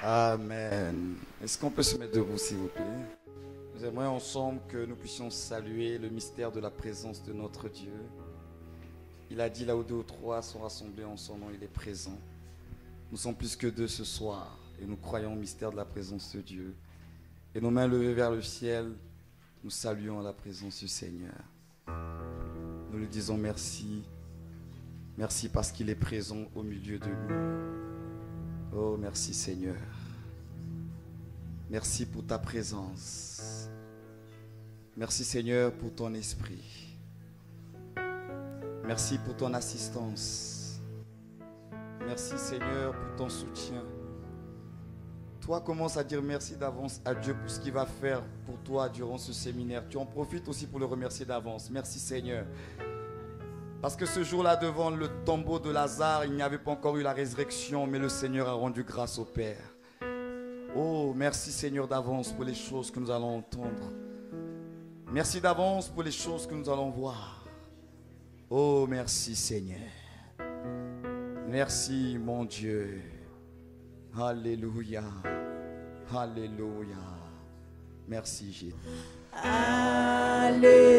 Amen. Est-ce qu'on peut se mettre debout, s'il vous plaît? Nous aimerions ensemble que nous puissions saluer le mystère de la présence de notre Dieu. Il a dit là où 2 ou 3 sont rassemblés en son nom, il est présent. Nous sommes plus que 2 ce soir et nous croyons au mystère de la présence de Dieu. Et nos mains levées vers le ciel, nous saluons la présence du Seigneur. Nous lui disons merci. Merci parce qu'il est présent au milieu de nous. Oh, merci Seigneur. Merci pour ta présence. Merci Seigneur pour ton esprit. Merci pour ton assistance. Merci Seigneur pour ton soutien. Toi, commence à dire merci d'avance à Dieu pour ce qu'il va faire pour toi durant ce séminaire. Tu en profites aussi pour le remercier d'avance. Merci Seigneur. Parce que ce jour-là, devant le tombeau de Lazare, il n'y avait pas encore eu la résurrection, mais le Seigneur a rendu grâce au Père. Oh, merci Seigneur d'avance pour les choses que nous allons entendre. Merci d'avance pour les choses que nous allons voir. Oh, merci Seigneur. Merci mon Dieu. Alléluia. Alléluia. Merci Jésus. Alléluia.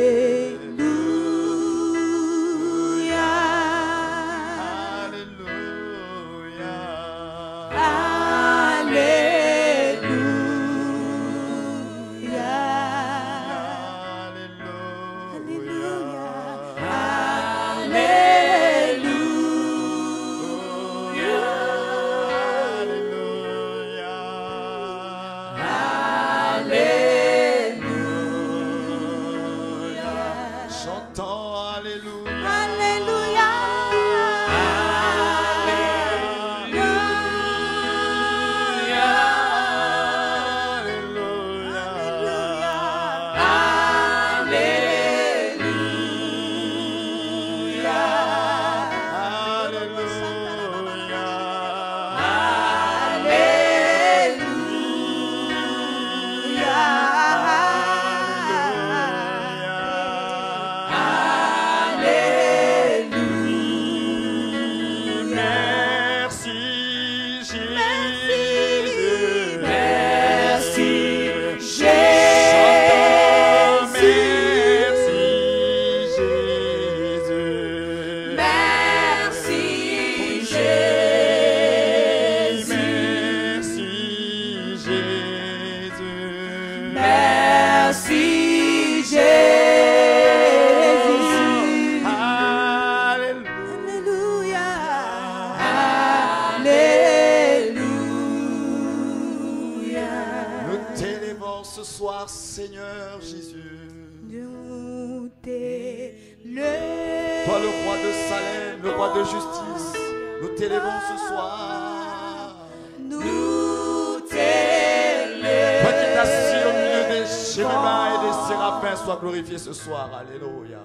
Sois glorifié ce soir, alléluia.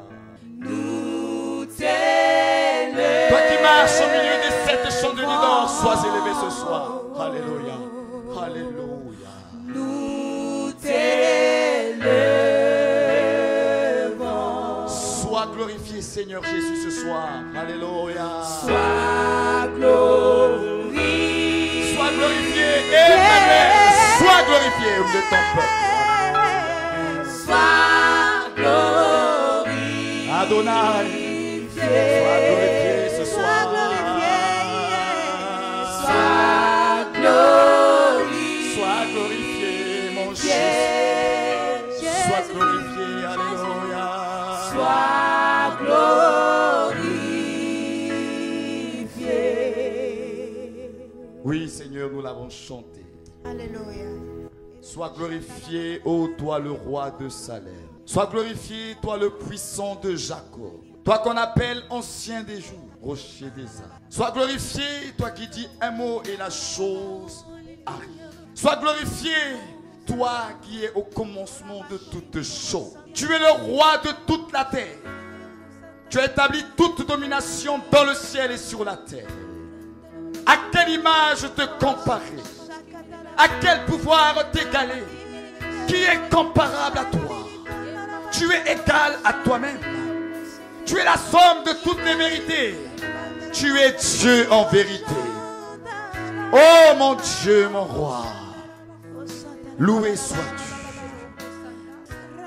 Nous t'élevons. Toi qui marches au milieu des 7 chandeliers d'or, sois élevé ce soir, alléluia, alléluia. Nous t'élevons. Sois glorifié Seigneur Jésus ce soir, alléluia. Sois glorifié. Sois glorifié, élevé. Sois glorifié au milieu de ton peuple. Adonai, sois glorifié ce soir. Sois glorifié. Sois glorifié, mon Jésus. Sois glorifié, alléluia. Sois glorifié. Oui, Seigneur, nous l'avons chanté. Alléluia. Sois glorifié, ô toi le roi de Salem. Sois glorifié, toi le puissant de Jacob. Toi qu'on appelle ancien des jours, rocher des âmes. Sois glorifié, toi qui dis un mot et la chose arrive. Sois glorifié, toi qui es au commencement de toutes choses. Tu es le roi de toute la terre. Tu as établi toute domination dans le ciel et sur la terre. À quelle image te comparer? À quel pouvoir t'égaler? Qui est comparable à toi? Tu es égal à toi-même. Tu es la somme de toutes les vérités. Tu es Dieu en vérité. Oh mon Dieu, mon roi. Loué sois-tu.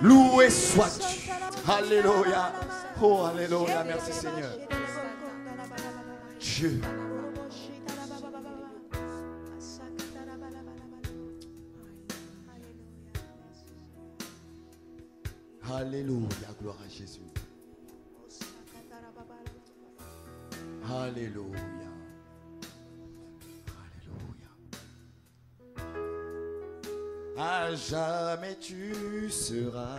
Loué sois-tu. Alléluia. Oh, alléluia. Merci Seigneur. Dieu. Alléluia. Gloire à Jésus. Alléluia. À jamais tu seras.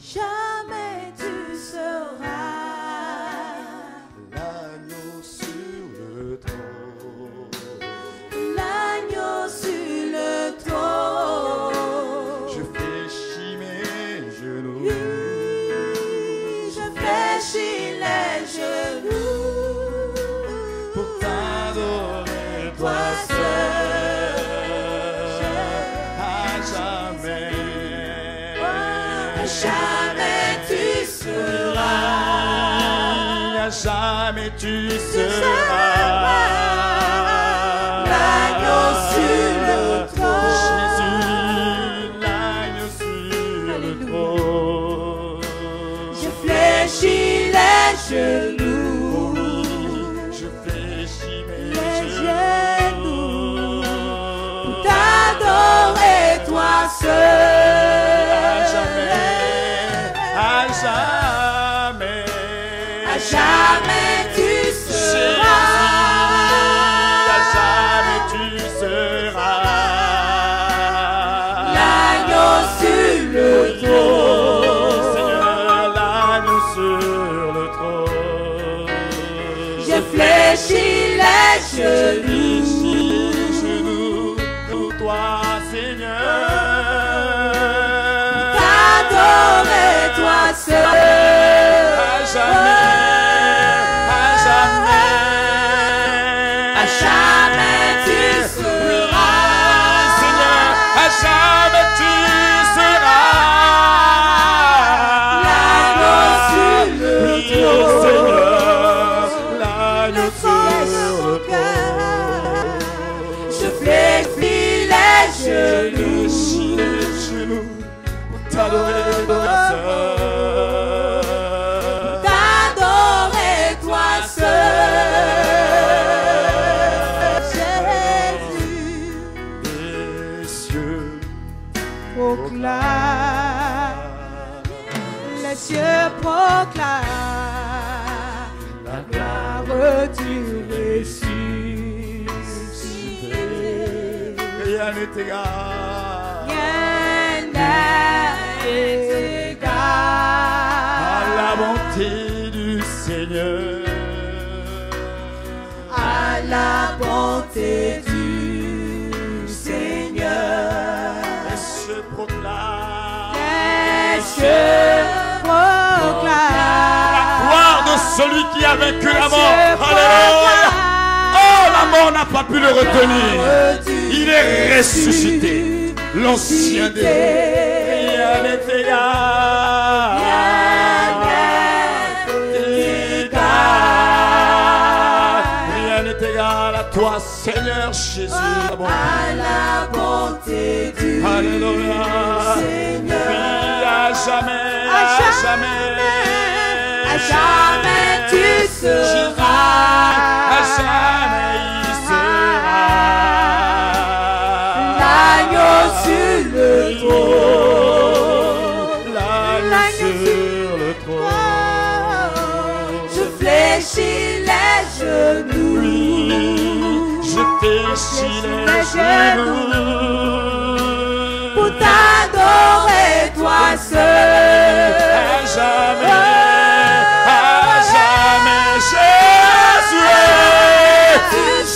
Jamais tu seras L'agneau sur le trône. l'agneau sur le trône. Je fléchis mes genoux. Je fléchis les genoux Pour t'adorer, toi seul. Jamais tu seras. Jamais tu seras l'agneau sur le trône. Jésus, l'agneau sur le trône. Je fléchis les genoux. Je fléchis mes Les genoux. pour t'adorer toi seul. À jamais. À jamais tu seras. À jamais tu seras L'agneau sur le trône. Seigneur, l'agneau sur le trône. Je fléchis les genoux pour toi, Seigneur. t'adorer toi seul. À jamais, à jamais. À jamais tu seras. Seigneur, à jamais tu seras L'agneau sur le trône. Seigneur, l'agneau sur le trône. Je fléchis les genoux Pour t'adorer, t'adorer toi seul. Jésus, les cieux proclame, les cieux proclament la gloire du ressuscité. rien n'est égal. Rien n'est égal À la bonté du Seigneur. à la bonté du Seigneur. Les cieux proclament Les cieux proclament la gloire de celui qui a vaincu la Les mort. cieux Alléluia. proclament Oh, la mort n'a pas pu le retenir. gloire du Il est ressuscité. L'ancien des rien n'est égal. Rien n'est égal à toi, Seigneur Jésus. à la bonté du Alléluia. Seigneur. Oui, à jamais, À à jamais, jamais. à jamais tu seras. À jamais il sera. L'agneau sur le trône. L'agneau sur le trône. Je fléchis les genoux. Oui, je fléchis les genoux. Pour t'adorer toi seul. À jamais, Jésus.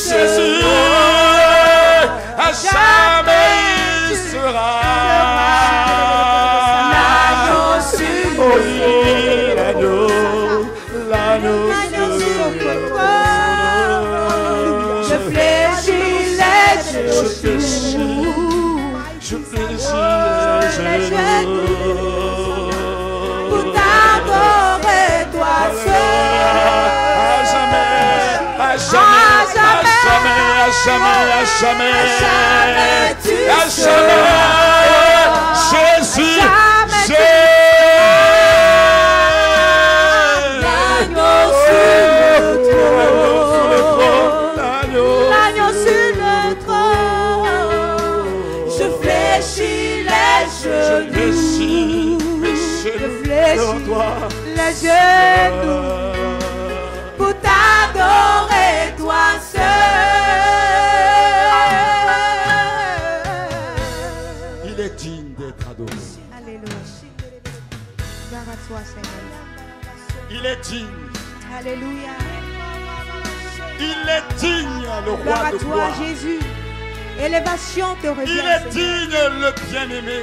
Jésus, à jamais il sera. L'agneau sur Oh oui, l'agneau sur le trône. je fléchis les genoux. Je fléchis les genoux. Pour t'adorer toi seul. À jamais, à jamais, à jamais. jamais, à jamais, tu à jamais, Jésus, l'agneau sur le trône, je fléchis les genoux, les genoux pour t'adorer toi seul. Il est digne d'être adoré. Alléluia. Gloire à toi, Seigneur. Il est digne. Alléluia. Il est digne, le Gloire roi à de toi, gloire. Jésus. Élévation te revient. Il est digne, le bien-aimé.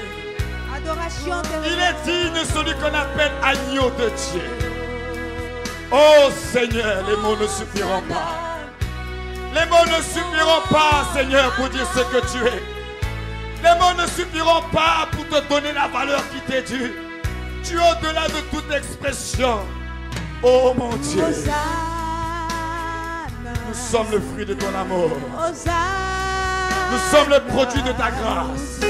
Adoration te revient. Il est digne, celui qu'on appelle agneau de Dieu. Oh Seigneur, les mots ne suffiront pas. Les mots ne suffiront pas, Seigneur, pour dire ce que tu es. Les mots ne suffiront pas pour te donner la valeur qui t'est due. Tu es au-delà de toute expression. Oh mon Dieu, Hosanna. nous sommes le fruit de ton amour. Hosanna. Nous sommes le produit de ta grâce.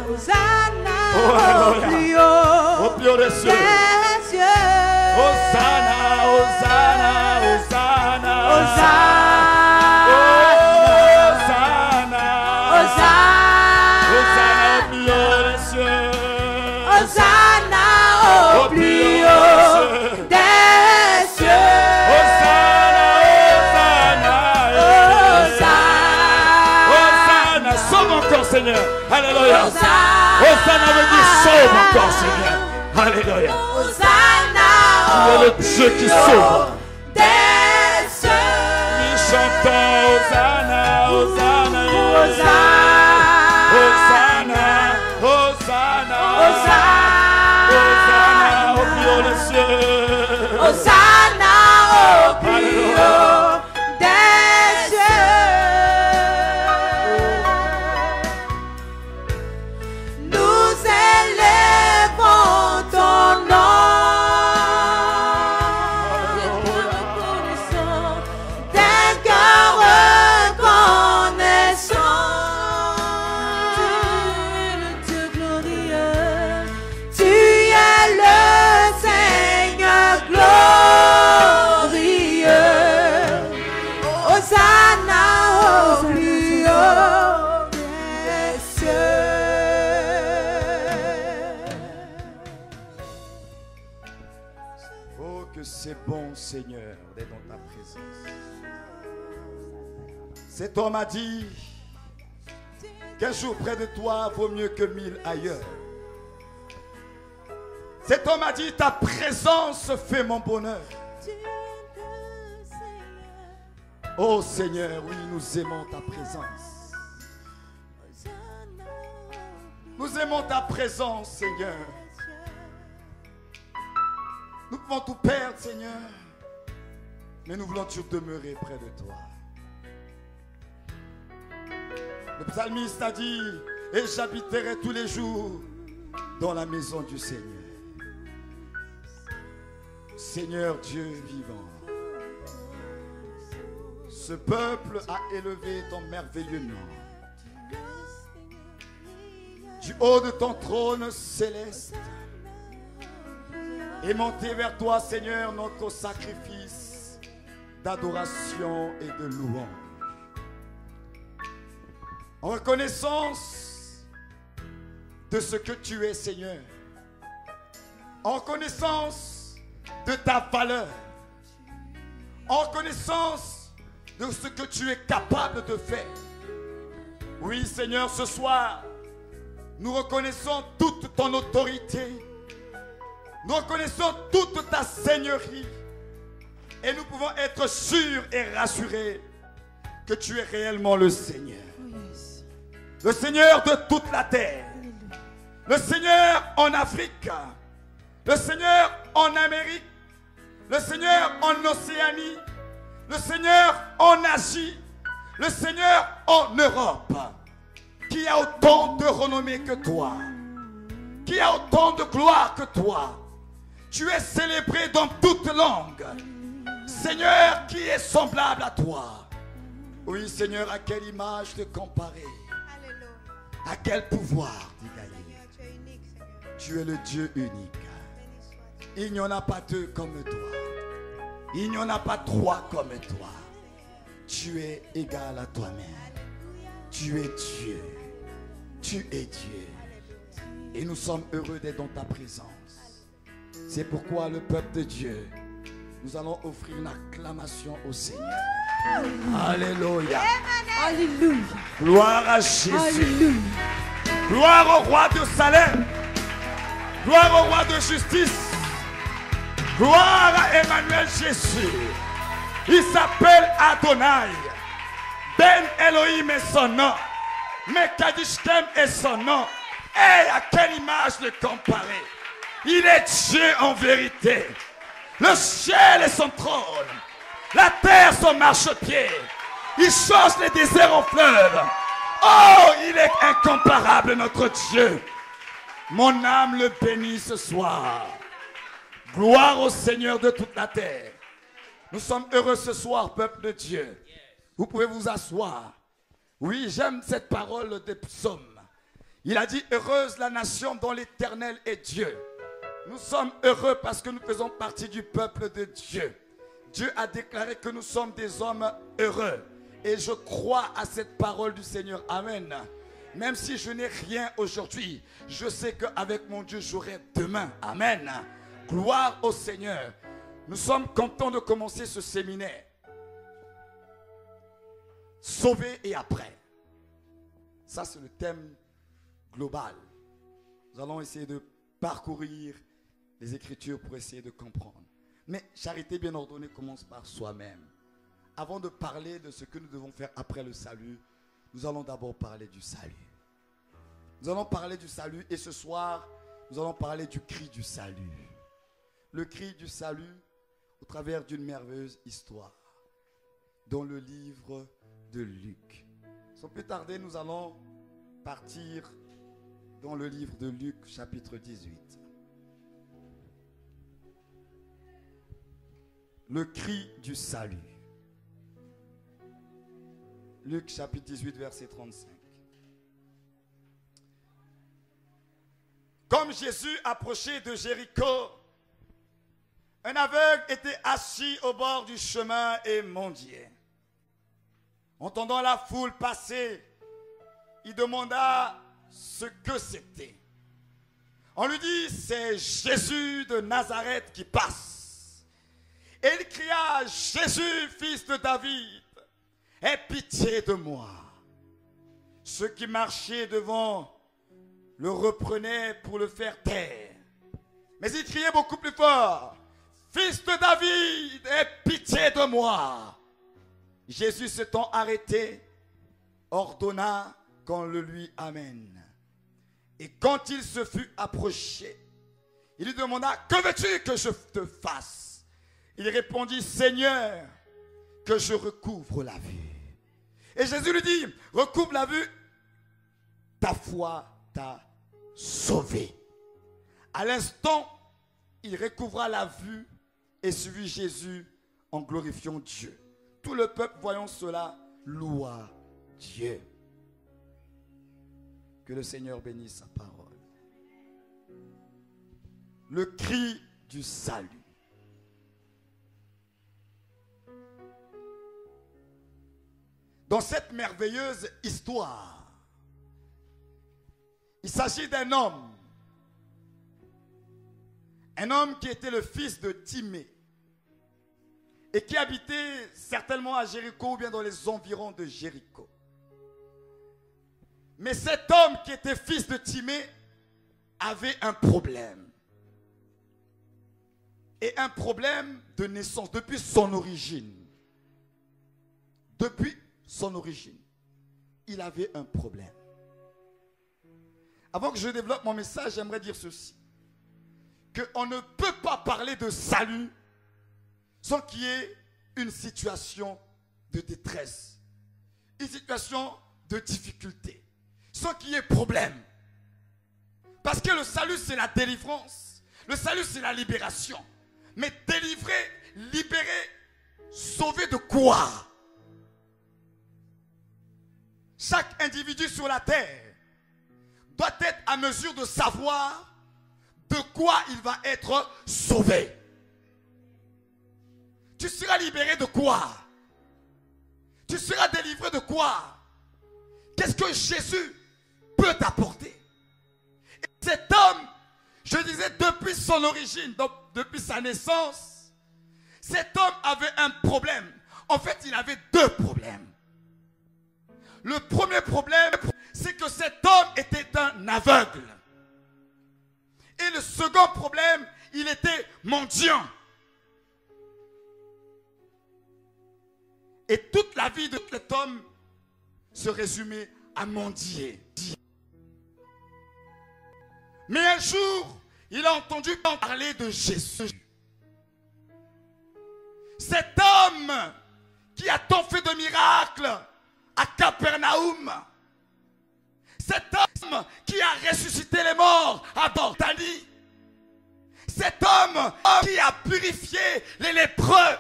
Hosanna. Oh, alléluia. Au plus haut des cieux. Des cieux. Hosanna, Hosanna, Hosanna. Hosanna. Hosanna. Hosanna. Hosanna au plus haut des cieux. Hosanna au plus haut des cieux. Hosanna, Hosanna. Hosanna, sauve encore Seigneur. Alléluia. Hosanna veut dire sauve encore Seigneur. Alléluia. Hosanna Tu es le Dieu qui sauve. des cieux. Nous chantons Hosanna, Hosanna, Hosanna. Hosanna, Hosanna, Hosanna. Hosanna au plus haut des cieux. Hosanna au plus haut des cieux. Nous élevons ton nom. D'un cœur reconnaissant. Tu es le Dieu glorieux. Tu es le Seigneur glorieux. Hosanna au plus haut des cieux. Oh, que c'est bon, Seigneur, d'être dans ta présence. Cet homme a dit qu'un jour près de toi vaut mieux que 1000 ailleurs. Cet homme a dit, ta présence fait mon bonheur. Oh Seigneur, oui, nous aimons ta présence. Nous aimons ta présence, Seigneur. Nous pouvons tout perdre, Seigneur, mais nous voulons toujours demeurer près de toi. Le psalmiste a dit, et j'habiterai tous les jours dans la maison du Seigneur. Seigneur Dieu vivant, ce peuple a élevé ton merveilleux nom. Du haut de ton trône céleste, et monté vers toi, Seigneur, notre sacrifice d'adoration et de louange. En reconnaissance de ce que tu es, Seigneur. En reconnaissance de ta valeur. En reconnaissance de ce que tu es capable de faire. Oui, Seigneur, ce soir, nous reconnaissons toute ton autorité. Nous reconnaissons toute ta seigneurie. Et nous pouvons être sûrs et rassurés que tu es réellement le Seigneur. Le Seigneur de toute la terre. Le Seigneur en Afrique. Le Seigneur en Amérique. Le Seigneur en Océanie. Le Seigneur en Asie. Le Seigneur en Europe. Qui a autant de renommée que toi. Qui a autant de gloire que toi. Tu es célébré dans toute langue. Seigneur, qui est semblable à toi? Oui, Seigneur, à quelle image te comparer? À quel pouvoir t'égaler? Tu es le Dieu unique. Il n'y en a pas deux comme toi. Il n'y en a pas trois comme toi. Tu es égal à toi-même. Tu es Dieu. Tu es Dieu. Et nous sommes heureux d'être dans ta présence. C'est pourquoi le peuple de Dieu, nous allons offrir une acclamation au Seigneur. Alléluia. Alléluia. Gloire à Jésus. Alléluia. Gloire au roi de Salem. Gloire au roi de justice. Gloire à Emmanuel Jésus. Il s'appelle Adonai. Ben Elohim est son nom. Mekadishkem est son nom. Et à quelle image le comparer? Il est Dieu en vérité. Le ciel est son trône. La terre son marchepied. Il change les déserts en fleuves. Oh, il est incomparable notre Dieu. Mon âme le bénit ce soir. Gloire au Seigneur de toute la terre. Nous sommes heureux ce soir, peuple de Dieu. Vous pouvez vous asseoir. Oui, j'aime cette parole des psaumes. Il a dit, heureuse la nation dont l'Éternel est Dieu. Nous sommes heureux parce que nous faisons partie du peuple de Dieu. Dieu a déclaré que nous sommes des hommes heureux. Et je crois à cette parole du Seigneur. Amen. Même si je n'ai rien aujourd'hui, je sais qu'avec mon Dieu, j'aurai demain. Amen. Gloire au Seigneur. Nous sommes contents de commencer ce séminaire. Sauver et après. Ça, c'est le thème global. Nous allons essayer de parcourir les Écritures pour essayer de comprendre. Mais charité bien ordonnée commence par soi-même. Avant de parler de ce que nous devons faire après le salut, nous allons d'abord parler du salut. Nous allons parler du salut et ce soir, nous allons parler du cri du salut. Le cri du salut au travers d'une merveilleuse histoire dans le livre de Luc. Sans plus tarder, nous allons partir dans le livre de Luc, chapitre 18. Le cri du salut. Luc, chapitre 18, verset 35. Comme Jésus approchait de Jéricho, un aveugle était assis au bord du chemin et mendiait. Entendant la foule passer, il demanda ce que c'était. On lui dit, c'est Jésus de Nazareth qui passe. Et il cria, Jésus, fils de David, aie pitié de moi. Ceux qui marchaient devant le reprenaient pour le faire taire. Mais il criait beaucoup plus fort, fils de David, aie pitié de moi. Jésus s'étant arrêté, ordonna qu'on le lui amène. Et quand il se fut approché, il lui demanda, que veux-tu que je te fasse? Il répondit, Seigneur, que je recouvre la vue. Et Jésus lui dit, recouvre la vue, ta foi t'a sauvé. À l'instant, il recouvra la vue et suivit Jésus en glorifiant Dieu. Tout le peuple, voyant cela, loua Dieu. Que le Seigneur bénisse sa parole. Le cri du salut. Dans cette merveilleuse histoire, il s'agit d'un homme qui était le fils de Timée et qui habitait certainement à Jéricho ou bien dans les environs de Jéricho. Mais cet homme qui était fils de Timée avait un problème. Et un problème de naissance, depuis son origine. Depuis son origine, il avait un problème. Avant que je développe mon message, j'aimerais dire ceci. Qu'on ne peut pas parler de salut sans qu'il y ait une situation de détresse, une situation de difficulté, sans qu'il y ait problème. Parce que le salut, c'est la délivrance. Le salut, c'est la libération. Mais délivrer, libérer, sauver de quoi? chaque individu sur la terre doit être à mesure de savoir de quoi il va être sauvé. Tu seras libéré de quoi? Tu seras délivré de quoi? Qu'est-ce que Jésus peut t'apporter? Et cet homme, je disais depuis son origine, donc depuis sa naissance, cet homme avait un problème. En fait, il avait deux problèmes. Le premier problème, c'est que cet homme était un aveugle. Et le second problème, il était mendiant. Et toute la vie de cet homme se résumait à mendier. Mais un jour, il a entendu parler de Jésus. Cet homme qui a tant fait de miracles à Capernaum. Cet homme qui a ressuscité les morts à Bethanie. Cet homme qui a purifié les lépreux.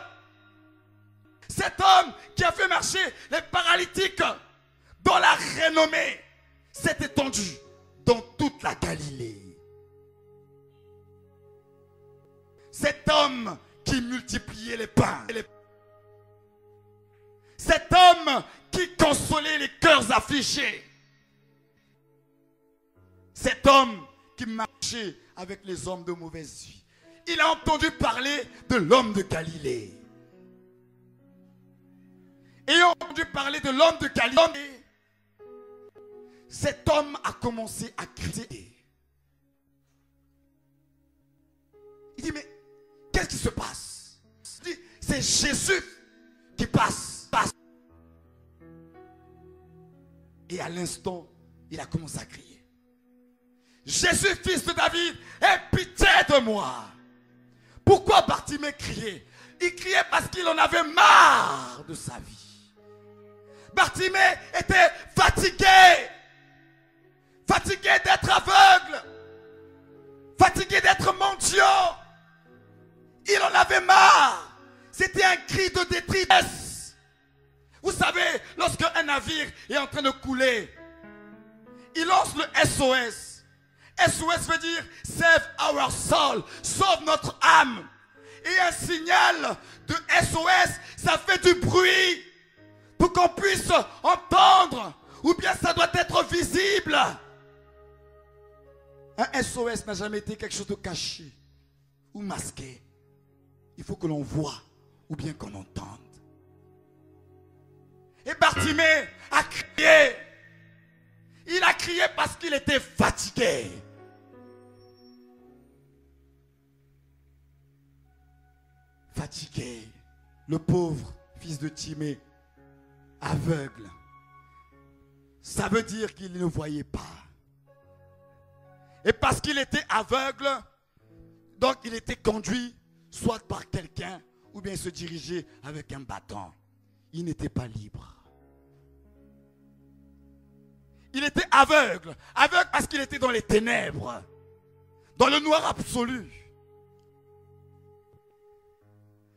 Cet homme qui a fait marcher les paralytiques, dont la renommée s'est étendue dans toute la Galilée. Cet homme qui multipliait les pains. Cet homme qui consolait les cœurs affligés. Cet homme qui marchait avec les hommes de mauvaise vie. Il a entendu parler de l'homme de Galilée. Ayant entendu parler de l'homme de Galilée, cet homme a commencé à crier. Il dit, mais qu'est-ce qui se passe? Il dit, c'est Jésus qui passe. Et à l'instant, il a commencé à crier. Jésus, fils de David, aie pitié de moi. Pourquoi Bartimée criait? Il criait parce qu'il en avait marre de sa vie. Bartimée était fatigué. Fatigué d'être aveugle. Fatigué d'être mendiant. Il en avait marre. C'était un cri de détresse. Vous savez, lorsque un navire est en train de couler, il lance le SOS. SOS veut dire Save our soul. Sauve notre âme. Et un signal de SOS, ça fait du bruit pour qu'on puisse entendre, ou bien ça doit être visible. Un SOS n'a jamais été quelque chose de caché ou masqué. Il faut que l'on voit ou bien qu'on entende. Et Bartimée a crié. Il a crié parce qu'il était fatigué. Fatigué. Le pauvre fils de Timée, aveugle. Ça veut dire qu'il ne voyait pas. Et parce qu'il était aveugle, donc il était conduit soit par quelqu'un ou bien se dirigeait avec un bâton. Il n'était pas libre. Il était aveugle. Aveugle parce qu'il était dans les ténèbres. Dans le noir absolu.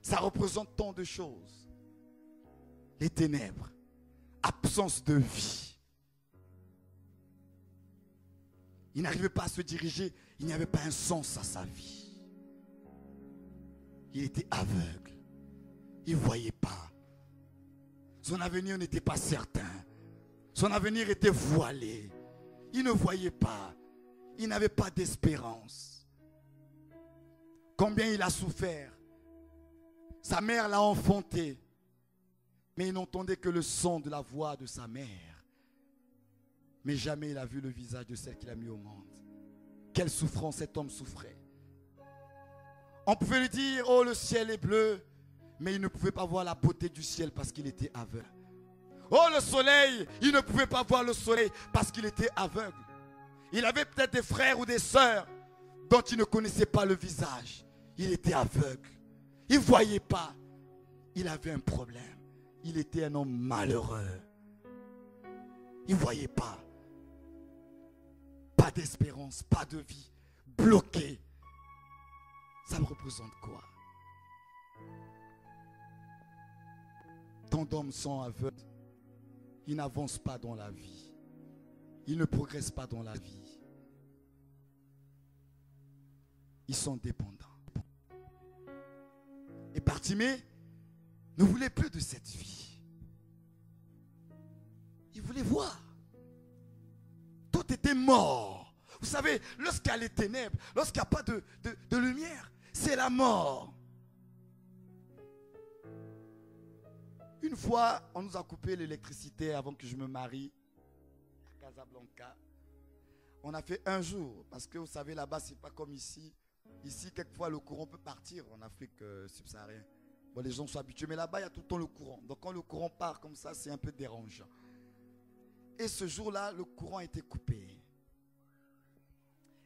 Ça représente tant de choses. Les ténèbres. Absence de vie. Il n'arrivait pas à se diriger. Il n'y avait pas un sens à sa vie. Il était aveugle. Il ne voyait pas. Son avenir n'était pas certain. Son avenir était voilé. Il ne voyait pas. Il n'avait pas d'espérance. Combien il a souffert. Sa mère l'a enfanté. Mais il n'entendait que le son de la voix de sa mère. Mais jamais il a vu le visage de celle qu'il a mis au monde. Quelle souffrance cet homme souffrait. On pouvait lui dire, oh le ciel est bleu. Mais il ne pouvait pas voir la beauté du ciel parce qu'il était aveugle. Oh le soleil, il ne pouvait pas voir le soleil parce qu'il était aveugle. Il avait peut-être des frères ou des sœurs dont il ne connaissait pas le visage. Il était aveugle. Il ne voyait pas. Il avait un problème. Il était un homme malheureux. Il ne voyait pas. Pas d'espérance, pas de vie. Bloqué. Ça me représente quoi? Tant d'hommes sont aveugles. ils n'avancent pas dans la vie. Ils ne progressent pas dans la vie. Ils sont dépendants. Et Bartimée ne voulait plus de cette vie. Il voulait voir. Tout était mort. Vous savez, lorsqu'il y a les ténèbres, lorsqu'il n'y a pas de lumière, c'est la mort. Une fois, on nous a coupé l'électricité avant que je me marie à Casablanca. On a fait un jour, parce que vous savez, là-bas, c'est pas comme ici. Ici, quelquefois, le courant peut partir en Afrique subsaharienne. Bon, les gens sont habitués, mais là-bas, il y a tout le temps le courant. Donc, quand le courant part comme ça, c'est un peu dérangeant. Et ce jour-là, le courant était coupé.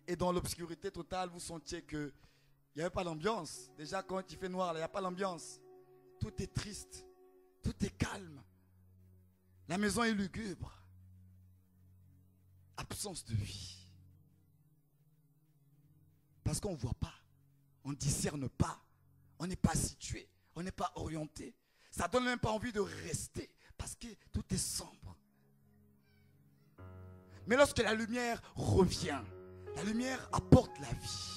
Et dans l'obscurité totale, vous sentiez qu'il n'y avait pas d'ambiance. Déjà, quand il fait noir, il n'y a pas d'ambiance. Tout est triste. Tout est calme. La maison est lugubre. Absence de vie. Parce qu'on ne voit pas. On ne discerne pas. On n'est pas situé. On n'est pas orienté. Ça ne donne même pas envie de rester. Parce que tout est sombre. Mais lorsque la lumière revient, la lumière apporte la vie.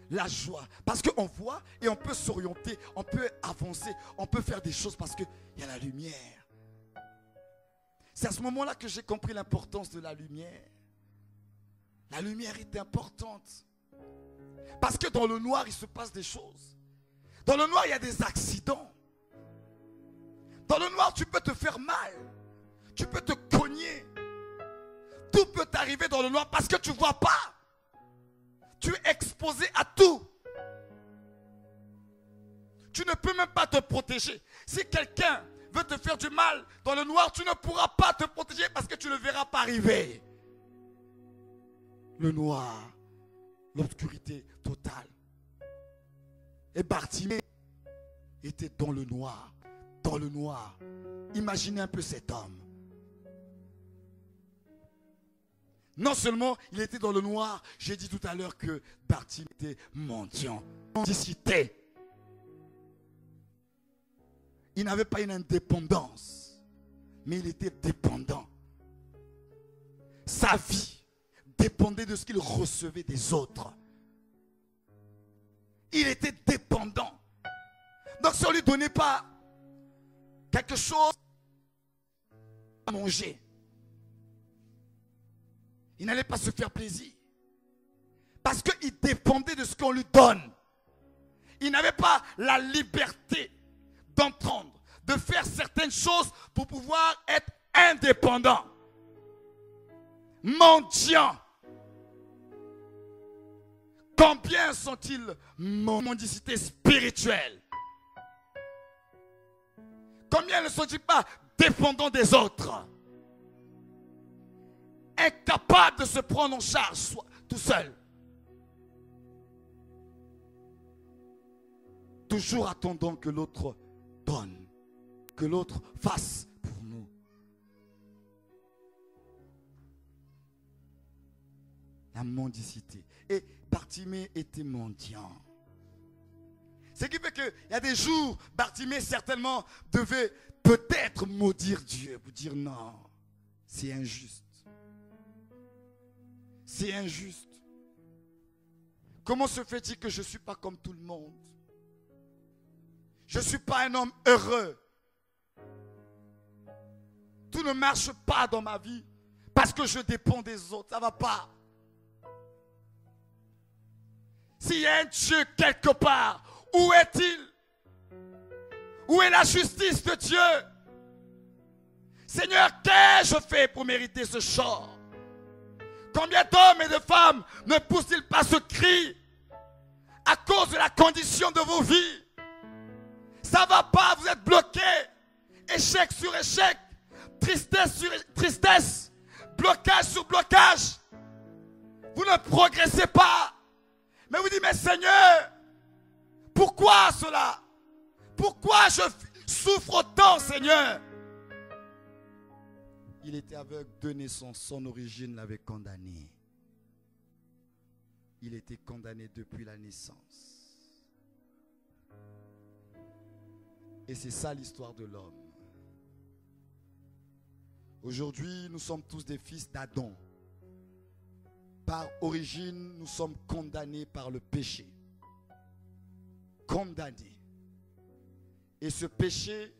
La joie. Parce qu'on voit et on peut s'orienter, on peut avancer, on peut faire des choses parce qu'il y a la lumière. C'est à ce moment-là que j'ai compris l'importance de la lumière. La lumière est importante. Parce que dans le noir, il se passe des choses. Dans le noir, il y a des accidents. Dans le noir, tu peux te faire mal. Tu peux te cogner. Tout peut t'arriver dans le noir parce que tu ne vois pas. Tu es exposé à tout. Tu ne peux même pas te protéger. Si quelqu'un veut te faire du mal dans le noir, tu ne pourras pas te protéger parce que tu ne le verras pas arriver. Le noir, l'obscurité totale. Et Bartimée était dans le noir. Dans le noir. Imaginez un peu cet homme. Non seulement il était dans le noir, j'ai dit tout à l'heure que Bartimée était mendiant. Mendicité. Il n'avait pas une indépendance, mais il était dépendant. Sa vie dépendait de ce qu'il recevait des autres. Il était dépendant. Donc si on ne lui donnait pas quelque chose à manger, il n'allait pas se faire plaisir. Parce qu'il dépendait de ce qu'on lui donne. Il n'avait pas la liberté d'entendre, de faire certaines choses pour pouvoir être indépendant. Mendiant. Combien sont-ils mendicité spirituelle? Combien ne sont-ils pas dépendants des autres? Incapable de se prendre en charge tout seul. Toujours attendant que l'autre donne, que l'autre fasse pour nous. La mendicité. Et Bartimée était mendiant. Ce qui fait qu'il y a des jours, Bartimée certainement devait peut-être maudire Dieu pour dire non, c'est injuste. C'est injuste. Comment se fait-il que je ne suis pas comme tout le monde? Je ne suis pas un homme heureux. Tout ne marche pas dans ma vie parce que je dépends des autres. Ça ne va pas. S'il y a un Dieu quelque part, où est-il? Où est la justice de Dieu? Seigneur, qu'ai-je fait pour mériter ce sort? Combien d'hommes et de femmes ne poussent-ils pas ce cri à cause de la condition de vos vies? Ça ne va pas, vous êtes bloqués. Échec sur échec, tristesse sur tristesse, blocage sur blocage. Vous ne progressez pas. Mais vous dites, mais Seigneur, pourquoi cela? Pourquoi je souffre autant, Seigneur? Il était aveugle de naissance, son origine l'avait condamné. Il était condamné depuis la naissance. Et c'est ça l'histoire de l'homme. Aujourd'hui, nous sommes tous des fils d'Adam. Par origine, nous sommes condamnés par le péché. Condamnés. Et ce péché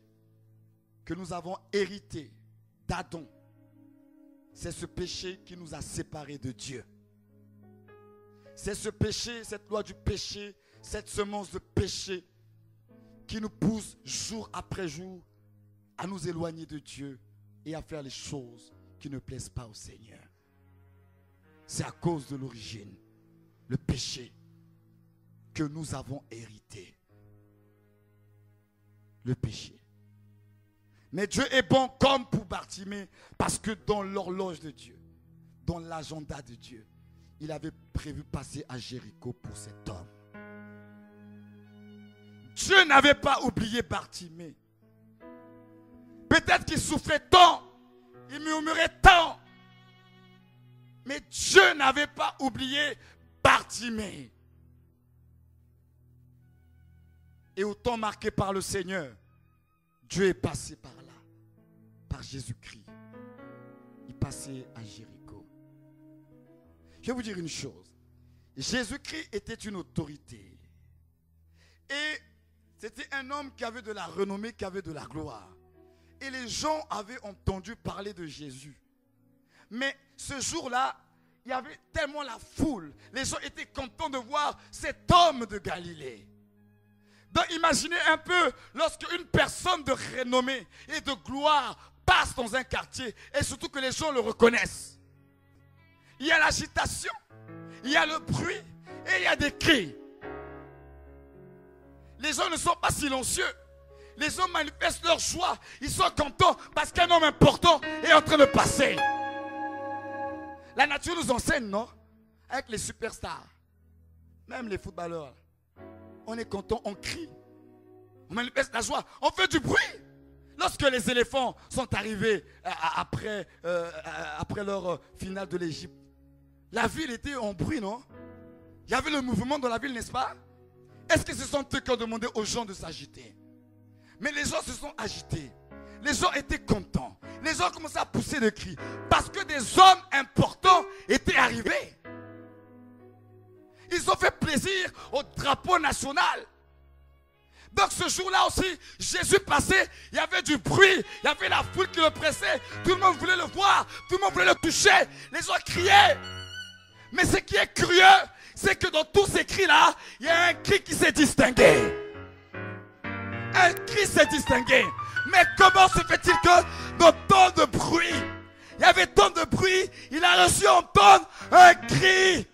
que nous avons hérité d'Adam, c'est ce péché qui nous a séparés de Dieu. C'est ce péché, cette loi du péché, cette semence de péché qui nous pousse jour après jour à nous éloigner de Dieu et à faire les choses qui ne plaisent pas au Seigneur. C'est à cause de l'origine, le péché que nous avons hérité. Le péché. Mais Dieu est bon comme pour Bartimée, parce que dans l'horloge de Dieu, dans l'agenda de Dieu, il avait prévu passer à Jéricho pour cet homme. Dieu n'avait pas oublié Bartimée. Peut-être qu'il souffrait tant, il murmurait tant, mais Dieu n'avait pas oublié Bartimée. Et au temps marqué par le Seigneur, Dieu est passé par là, par Jésus-Christ. Il passait à Jéricho. Je vais vous dire une chose. Jésus-Christ était une autorité. Et c'était un homme qui avait de la renommée, qui avait de la gloire. Et les gens avaient entendu parler de Jésus. Mais ce jour-là, il y avait tellement la foule. Les gens étaient contents de voir cet homme de Galilée. Donc imaginez un peu lorsque une personne de renommée et de gloire passe dans un quartier et surtout que les gens le reconnaissent. Il y a l'agitation, il y a le bruit et il y a des cris. Les gens ne sont pas silencieux. Les gens manifestent leur joie. Ils sont contents parce qu'un homme important est en train de passer. La nature nous enseigne, non? Avec les superstars, même les footballeurs. On est content, on crie, on manifeste la joie, on fait du bruit. Lorsque les éléphants sont arrivés après leur finale de l'Égypte, la ville était en bruit, non? Il y avait le mouvement dans la ville, n'est-ce pas? Est-ce que ce sont eux qui ont demandé aux gens de s'agiter? Mais les gens se sont agités. Les gens étaient contents. Les gens commençaient à pousser des cris parce que des hommes importants étaient arrivés. Ils ont fait plaisir au drapeau national. Donc ce jour-là aussi, Jésus passait, il y avait du bruit, il y avait la foule qui le pressait, tout le monde voulait le voir, tout le monde voulait le toucher, les gens criaient. Mais ce qui est curieux, c'est que dans tous ces cris-là, il y a un cri qui s'est distingué. Un cri s'est distingué. Mais comment se fait-il que dans tant de bruit, il y avait tant de bruit, il a reçu entendre un cri.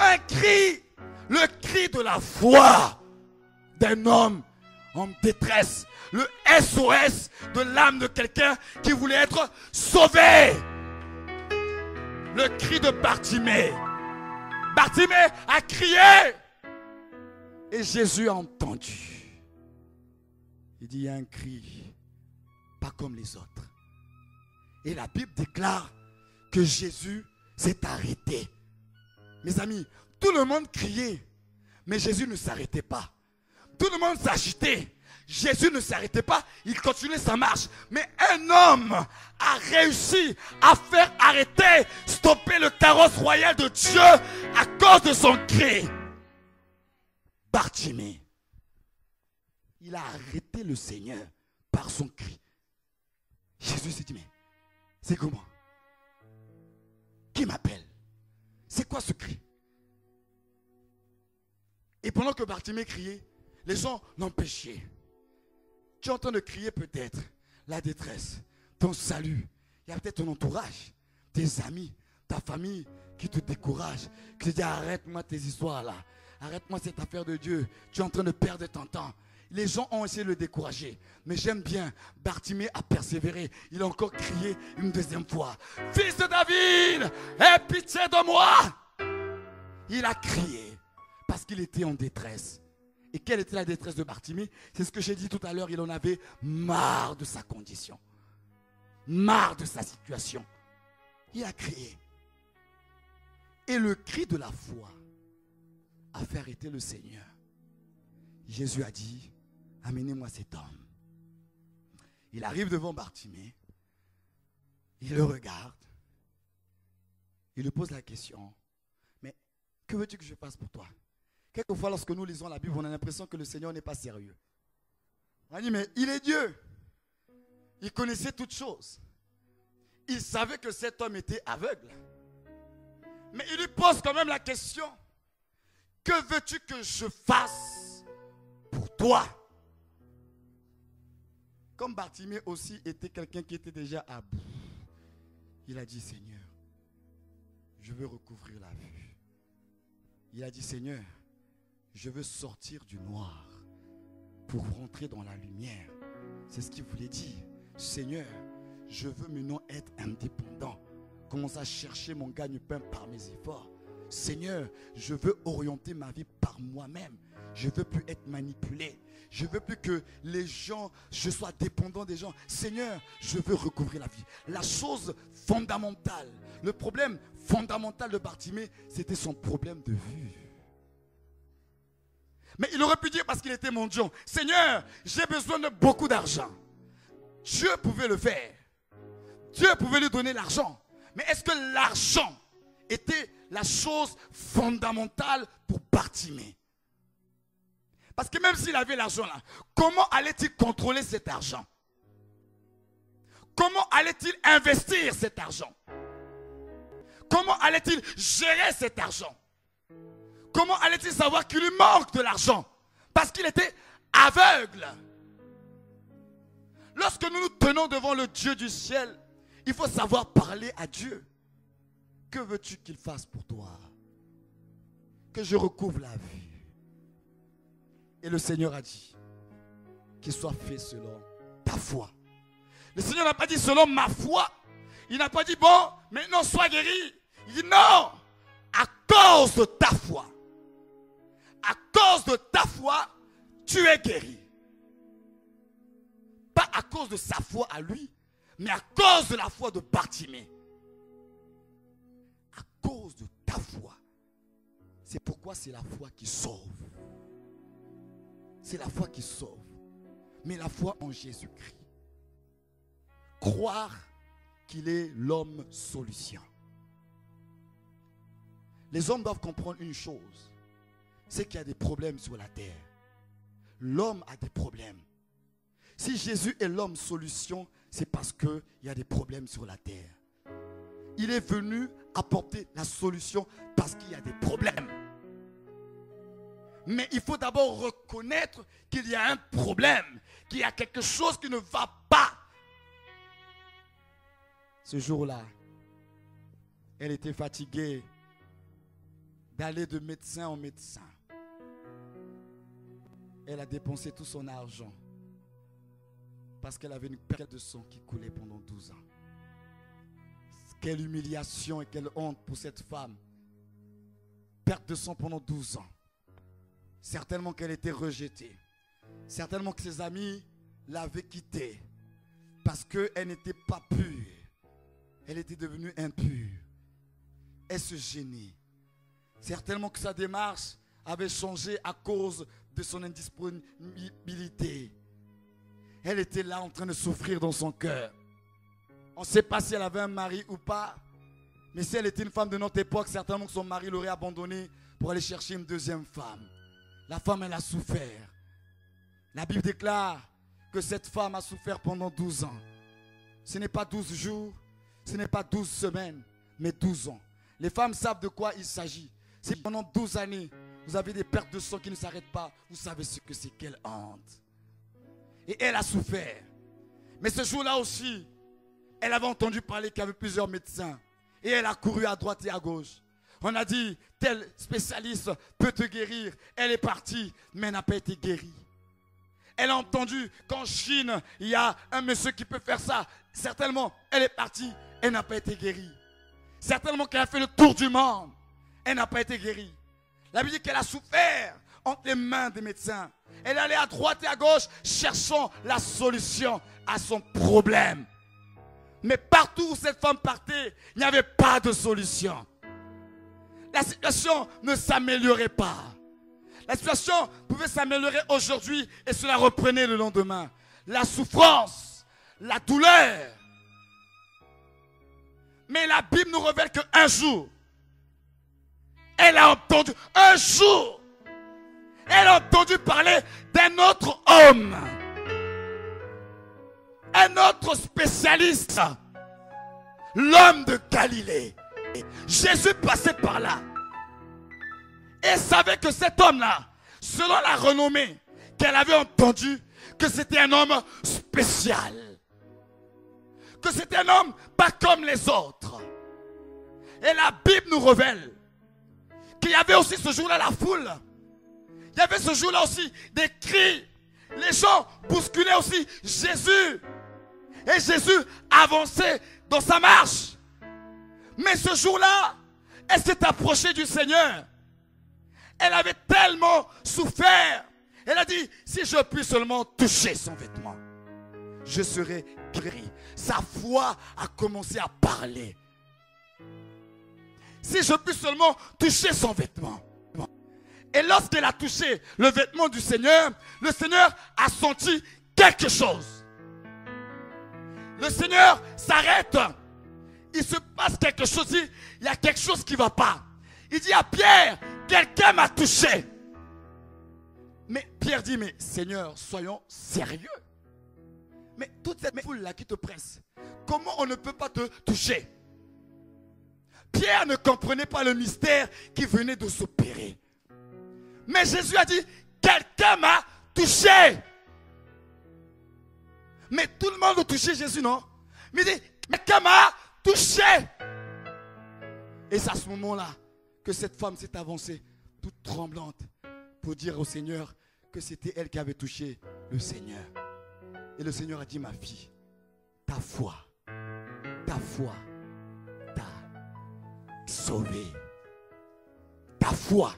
Un cri, le cri de la foi d'un homme en détresse, le SOS de l'âme de quelqu'un qui voulait être sauvé. Le cri de Bartimée. Bartimée a crié et Jésus a entendu. Il dit, il y a un cri, pas comme les autres. Et la Bible déclare que Jésus s'est arrêté. Mes amis, tout le monde criait, mais Jésus ne s'arrêtait pas. Tout le monde s'agitait. Jésus ne s'arrêtait pas, il continuait sa marche. Mais un homme a réussi à faire arrêter, stopper le carrosse royal de Dieu à cause de son cri. Bartimée. Il a arrêté le Seigneur par son cri. Jésus s'est dit, mais c'est comment? Qui m'appelle? C'est quoi ce cri? Et pendant que Bartimée criait, les gens l'empêchaient. Tu es en train de crier peut-être la détresse, ton salut. Il y a peut-être ton entourage, tes amis, ta famille qui te découragent, qui te disent arrête-moi tes histoires là. Arrête-moi cette affaire de Dieu. Tu es en train de perdre ton temps. Les gens ont essayé de le décourager. Mais j'aime bien, Bartimée a persévéré. Il a encore crié une deuxième fois. Fils de David, aie pitié de moi. Il a crié parce qu'il était en détresse. Et quelle était la détresse de Bartimée? C'est ce que j'ai dit tout à l'heure. Il en avait marre de sa condition. Marre de sa situation. Il a crié. Et le cri de la foi a fait arrêter le Seigneur. Jésus a dit, amenez-moi cet homme. Il arrive devant Bartimée. Il le regarde. Il lui pose la question. Mais que veux-tu que je fasse pour toi? Quelquefois, lorsque nous lisons la Bible, on a l'impression que le Seigneur n'est pas sérieux. On dit, mais il est Dieu. Il connaissait toutes choses. Il savait que cet homme était aveugle. Mais il lui pose quand même la question. Que veux-tu que je fasse pour toi? Comme Bartimée aussi était quelqu'un qui était déjà à bout. Il a dit, Seigneur, je veux recouvrir la vue. Il a dit, Seigneur, je veux sortir du noir pour rentrer dans la lumière. C'est ce qu'il voulait dire. Seigneur, je veux maintenant être indépendant. Commence à chercher mon gagne-pain par mes efforts. Seigneur, je veux orienter ma vie par moi-même. Je ne veux plus être manipulé. Je ne veux plus que les gens, je sois dépendant des gens. Seigneur, je veux recouvrir la vie. La chose fondamentale, le problème fondamental de Bartimée, c'était son problème de vue. Mais il aurait pu dire, parce qu'il était mendiant, Seigneur, j'ai besoin de beaucoup d'argent. Dieu pouvait le faire. Dieu pouvait lui donner l'argent. Mais est-ce que l'argent était la chose fondamentale pour Bartimée? Parce que même s'il avait l'argent là, comment allait-il contrôler cet argent? Comment allait-il investir cet argent? Comment allait-il gérer cet argent? Comment allait-il savoir qu'il lui manque de l'argent? Parce qu'il était aveugle. Lorsque nous nous tenons devant le Dieu du ciel, il faut savoir parler à Dieu. Que veux-tu qu'il fasse pour toi? Que je recouvre la vue. Et le Seigneur a dit qu'il soit fait selon ta foi. Le Seigneur n'a pas dit selon ma foi. Il n'a pas dit bon, maintenant sois guéri. Il dit non, à cause de ta foi. À cause de ta foi, tu es guéri. Pas à cause de sa foi à lui, mais à cause de la foi de Bartimée. À cause de ta foi. C'est pourquoi c'est la foi qui sauve. C'est la foi qui sauve. Mais la foi en Jésus-Christ. Croire qu'il est l'homme solution. Les hommes doivent comprendre une chose. C'est qu'il y a des problèmes sur la terre. L'homme a des problèmes. Si Jésus est l'homme solution, c'est parce qu'il y a des problèmes sur la terre. Il est venu apporter la solution parce qu'il y a des problèmes. Mais il faut d'abord reconnaître qu'il y a un problème, qu'il y a quelque chose qui ne va pas. Ce jour-là, elle était fatiguée d'aller de médecin en médecin. Elle a dépensé tout son argent parce qu'elle avait une perte de sang qui coulait pendant 12 ans. Quelle humiliation et quelle honte pour cette femme. Perte de sang pendant 12 ans. Certainement qu'elle était rejetée. Certainement que ses amis l'avaient quittée parce qu'elle n'était pas pure. Elle était devenue impure. Elle se gênait. Certainement que sa démarche avait changé à cause de son indisponibilité. Elle était là en train de souffrir dans son cœur. On ne sait pas si elle avait un mari ou pas. Mais si elle était une femme de notre époque, certainement que son mari l'aurait abandonnée pour aller chercher une deuxième femme. La femme, elle a souffert. La Bible déclare que cette femme a souffert pendant 12 ans. Ce n'est pas 12 jours, ce n'est pas 12 semaines, mais 12 ans. Les femmes savent de quoi il s'agit. Si pendant 12 années, vous avez des pertes de sang qui ne s'arrêtent pas, vous savez ce que c'est, quelle honte. Et elle a souffert. Mais ce jour-là aussi, elle avait entendu parler qu'il y avait plusieurs médecins. Et elle a couru à droite et à gauche. On a dit, tel spécialiste peut te guérir. Elle est partie, mais elle n'a pas été guérie. Elle a entendu qu'en Chine, il y a un monsieur qui peut faire ça. Certainement, elle est partie, elle n'a pas été guérie. Certainement qu'elle a fait le tour du monde. Elle n'a pas été guérie. La Bible dit qu'elle a souffert entre les mains des médecins. Elle allait à droite et à gauche, cherchant la solution à son problème. Mais partout où cette femme partait, il n'y avait pas de solution. La situation ne s'améliorait pas. La situation pouvait s'améliorer aujourd'hui et cela reprenait le lendemain. La souffrance, la douleur. Mais la Bible nous révèle qu'un jour, elle a entendu, un jour, elle a entendu parler d'un autre homme. Un autre spécialiste. L'homme de Galilée. Jésus passait par là. Et savait que cet homme-là, selon la renommée qu'elle avait entendue, que c'était un homme spécial. Que c'était un homme pas comme les autres. Et la Bible nous révèle qu'il y avait aussi ce jour-là la foule. Il y avait ce jour-là aussi des cris. Les gens bousculaient aussi Jésus. Et Jésus avançait dans sa marche. Mais ce jour-là, elle s'est approchée du Seigneur. Elle avait tellement souffert. Elle a dit, si je puis seulement toucher son vêtement, je serai guéri. Sa foi a commencé à parler. Si je puis seulement toucher son vêtement. Et lorsqu'elle a touché le vêtement du Seigneur, le Seigneur a senti quelque chose. Le Seigneur s'arrête. Il se passe quelque chose. Il y a quelque chose qui ne va pas. Il dit à Pierre, quelqu'un m'a touché. Mais Pierre dit, mais Seigneur, soyons sérieux. Mais toute cette foule-là qui te presse, comment on ne peut pas te toucher? Pierre ne comprenait pas le mystère qui venait de s'opérer. Mais Jésus a dit, quelqu'un m'a touché. Mais tout le monde a touché Jésus, non? Mais il dit, quelqu'un m'a touché. Et c'est à ce moment-là que cette femme s'est avancée, toute tremblante, pour dire au Seigneur que c'était elle qui avait touché le Seigneur. Et le Seigneur a dit, ma fille, ta foi t'a sauvée. Ta foi.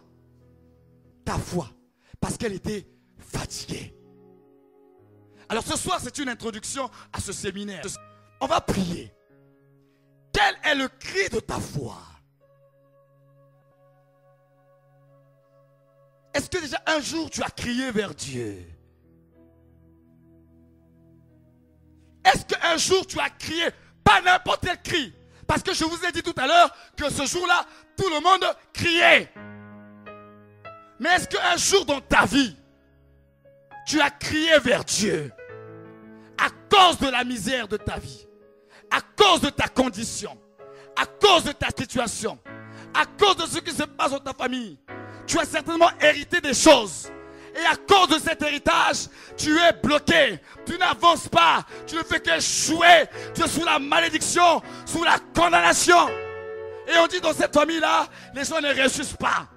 Parce qu'elle était fatiguée. Alors ce soir, c'est une introduction à ce séminaire. On va prier. Quel est le cri de ta foi? Est-ce que déjà un jour tu as crié vers Dieu? Est-ce qu'un jour tu as crié? Pas n'importe quel cri. Parce que je vous ai dit tout à l'heure que ce jour-là, tout le monde criait. Mais est-ce qu'un jour dans ta vie, tu as crié vers Dieu à cause de la misère de ta vie, à cause de ta condition, à cause de ta situation, à cause de ce qui se passe dans ta famille? Tu as certainement hérité des choses. Et à cause de cet héritage, tu es bloqué. Tu n'avances pas. Tu ne fais qu'échouer. Tu es sous la malédiction, sous la condamnation. Et on dit dans cette famille-là, les gens ne réussissent pas.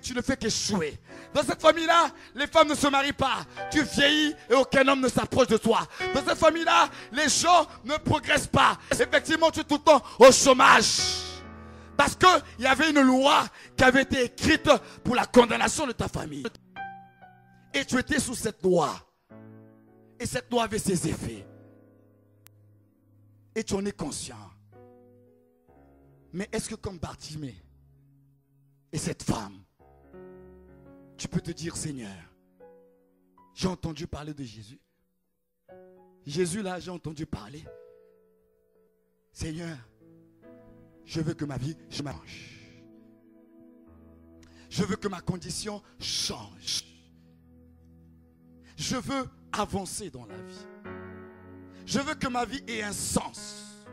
Tu ne fais qu'échouer. Dans cette famille-là, les femmes ne se marient pas. Tu vieillis et aucun homme ne s'approche de toi. Dans cette famille-là, les gens ne progressent pas. Effectivement, tu es tout le temps au chômage. Parce qu'il y avait une loi qui avait été écrite pour la condamnation de ta famille. Et tu étais sous cette loi. Et cette loi avait ses effets. Et tu en es conscient. Mais est-ce que comme Bartimée et cette femme, tu peux te dire, Seigneur, j'ai entendu parler de Jésus. Jésus là, j'ai entendu parler. Seigneur, je veux que ma vie change. Je veux que ma condition change. Je veux avancer dans la vie. Je veux que ma vie ait un sens.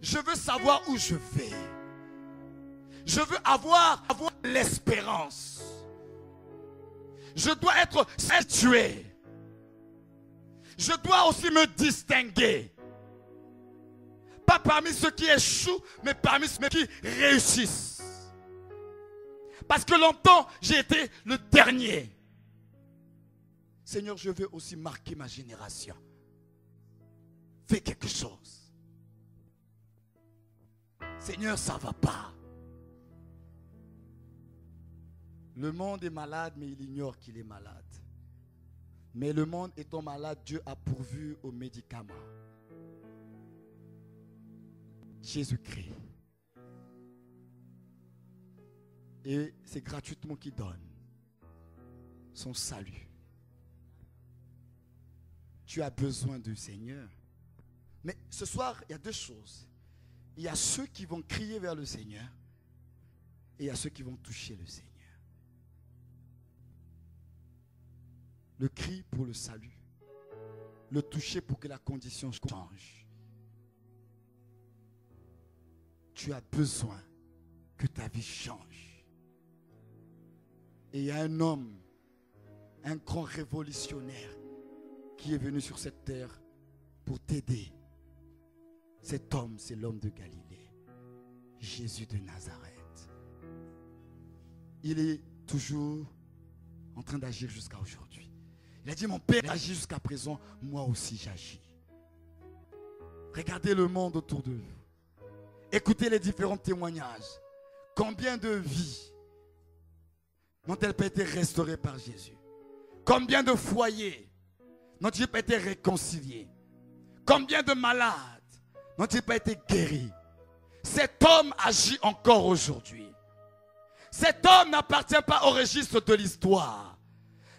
Je veux savoir où je vais. Je veux avoir l'espérance. Je dois être situé. Je dois aussi me distinguer. Pas parmi ceux qui échouent, mais parmi ceux qui réussissent. Parce que longtemps, j'ai été le dernier. Seigneur, je veux aussi marquer ma génération. Fais quelque chose. Seigneur, ça ne va pas. Le monde est malade, mais il ignore qu'il est malade. Mais le monde étant malade, Dieu a pourvu aux médicaments. Jésus-Christ. Et c'est gratuitement qu'il donne son salut. Tu as besoin du Seigneur. Mais ce soir, il y a deux choses. Il y a ceux qui vont crier vers le Seigneur et il y a ceux qui vont toucher le Seigneur. Le cri pour le salut, le toucher pour que la condition change. Tu as besoin que ta vie change. Et il y a un homme, un grand révolutionnaire qui est venu sur cette terre pour t'aider. Cet homme, c'est l'homme de Galilée, Jésus de Nazareth. Il est toujours en train d'agir jusqu'à aujourd'hui. Il a dit, mon Père agit jusqu'à présent, moi aussi j'agis. Regardez le monde autour de vous. Écoutez les différents témoignages. Combien de vies n'ont-elles pas été restaurées par Jésus? Combien de foyers n'ont-ils pas été réconciliés? Combien de malades n'ont-ils pas été guéris? Cet homme agit encore aujourd'hui. Cet homme n'appartient pas au registre de l'histoire.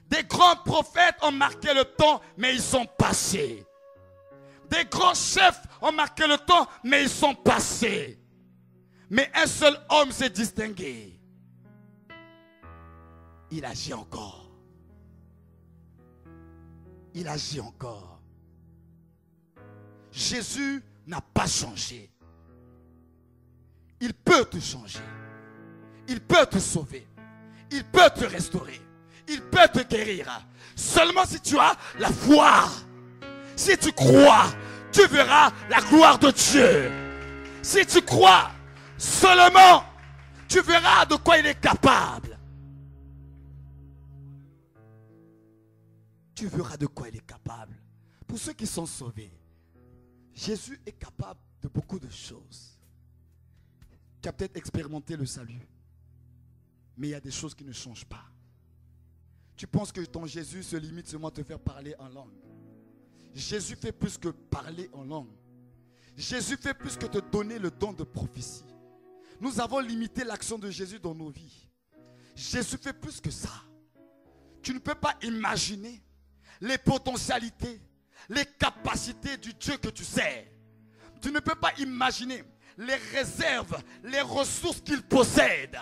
Des grands prophètes ont marqué le temps, mais ils sont passés. Des grands chefs ont marqué le temps, mais ils sont passés. Mais un seul homme s'est distingué. Il agit encore. Il agit encore. Jésus n'a pas changé. Il peut te changer. Il peut te sauver. Il peut te restaurer. Il peut te guérir. Seulement si tu as la foi. Si tu crois, tu verras la gloire de Dieu. Si tu crois, seulement tu verras de quoi il est capable. Tu verras de quoi il est capable. Pour ceux qui sont sauvés, Jésus est capable de beaucoup de choses. Tu as peut-être expérimenté le salut, mais il y a des choses qui ne changent pas. Tu penses que ton Jésus se limite seulement à te faire parler en langue. Jésus fait plus que parler en langue. Jésus fait plus que te donner le don de prophétie. Nous avons limité l'action de Jésus dans nos vies. Jésus fait plus que ça. Tu ne peux pas imaginer les potentialités, les capacités du Dieu que tu sers. Tu ne peux pas imaginer les réserves, les ressources qu'il possède.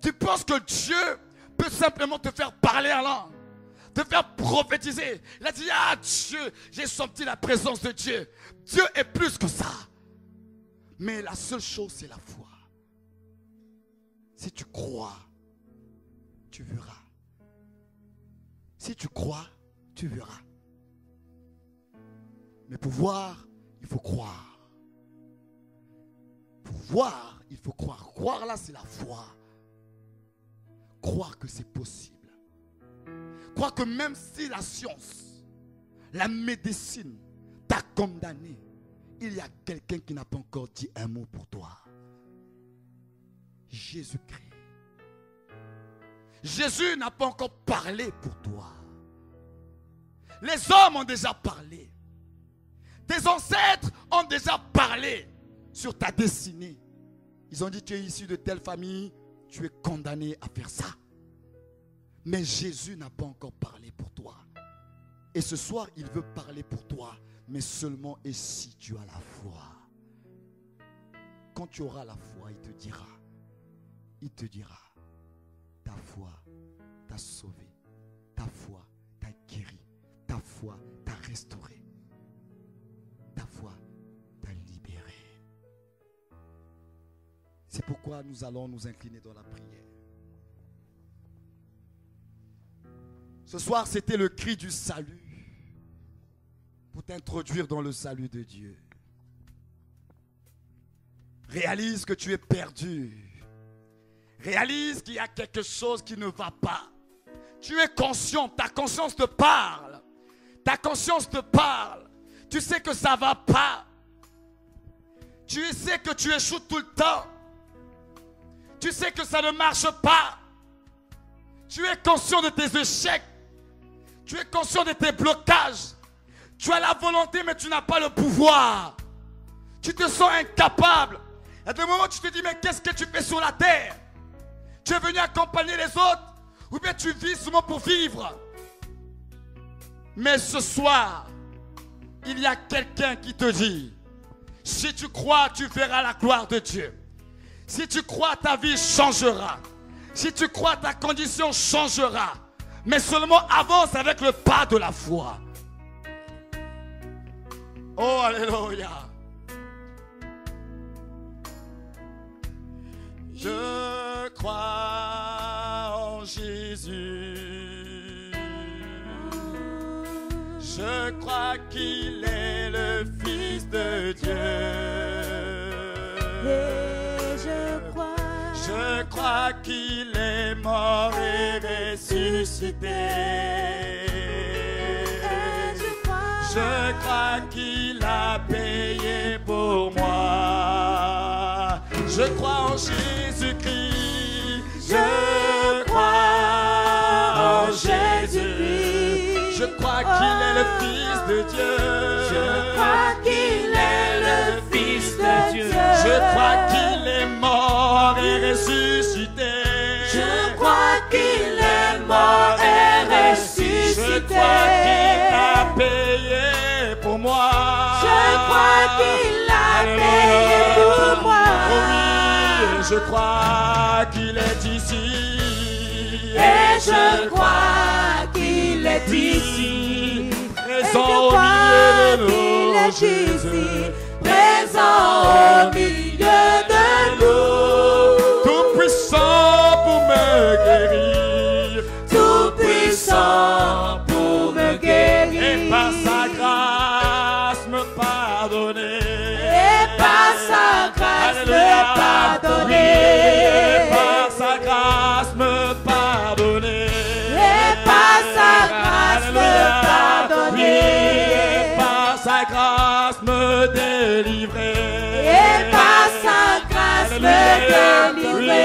Tu penses que Dieu peut simplement te faire parler en langue, te faire prophétiser. Il a dit, ah Dieu, j'ai senti la présence de Dieu. Dieu est plus que ça. Mais la seule chose, c'est la foi. Si tu crois, tu verras. Si tu crois, tu verras. Mais pour voir, il faut croire. Pour voir, il faut croire. Croire là, c'est la foi. Croire que c'est possible. Croire que même si la science, la médecine t'a condamné, il y a quelqu'un qui n'a pas encore dit un mot pour toi. Jésus-Christ. Jésus n'a pas encore parlé pour toi. Les hommes ont déjà parlé. Tes ancêtres ont déjà parlé sur ta destinée. Ils ont dit, tu es issu de telle famille, tu es condamné à faire ça. Mais Jésus n'a pas encore parlé pour toi. Et ce soir, il veut parler pour toi, mais seulement et si tu as la foi. Quand tu auras la foi, il te dira, ta foi t'a sauvé, ta foi t'a guéri, ta foi t'a restauré, ta foi t'a libéré. C'est pourquoi nous allons nous incliner dans la prière. Ce soir, c'était le cri du salut pour t'introduire dans le salut de Dieu. Réalise que tu es perdu. Réalise qu'il y a quelque chose qui ne va pas. Tu es conscient, ta conscience te parle. Ta conscience te parle. Tu sais que ça ne va pas. Tu sais que tu échoues tout le temps. Tu sais que ça ne marche pas. Tu es conscient de tes échecs. Tu es conscient de tes blocages. Tu as la volonté, mais tu n'as pas le pouvoir. Tu te sens incapable. Il y a des moments où tu te dis, mais qu'est-ce que tu fais sur la terre? Tu es venu accompagner les autres, ou bien tu vis seulement pour vivre? Mais ce soir, il y a quelqu'un qui te dit, Si tu crois, tu verras la gloire de Dieu. Si tu crois, ta vie changera. Si tu crois, ta condition changera. Mais seulement avance avec le pas de la foi. Oh, alléluia. Je crois en Jésus. Je crois qu'il est le Fils de Dieu. Et je crois qu'il est mort et ressuscité. Je crois qu'il a payé pour moi. Je crois en Jésus-Christ. Je crois en Jésus-Christ. Je crois qu'il est le Fils de Dieu. Je crois qu'il est le Fils de Dieu. Je crois qu'il est mort et ressuscité. Je crois qu'il est mort et ressuscité. Je crois qu'il a payé pour moi. Je crois qu'il a payé pour moi. Oui, je crois qu'il est ici. Et je crois qu'il est ici. Présent au milieu de nous, Jésus. Présent au milieu de nous. Tout puissant pour me guérir. Tout puissant pour me guérir. Et par sa grâce me pardonner. Et par sa grâce me pardonner. Et par sa grâce me pardonner. Et par sa grâce me pardonner. Et par sa grâce me délivrer. Et par sa grâce me délivrer. Et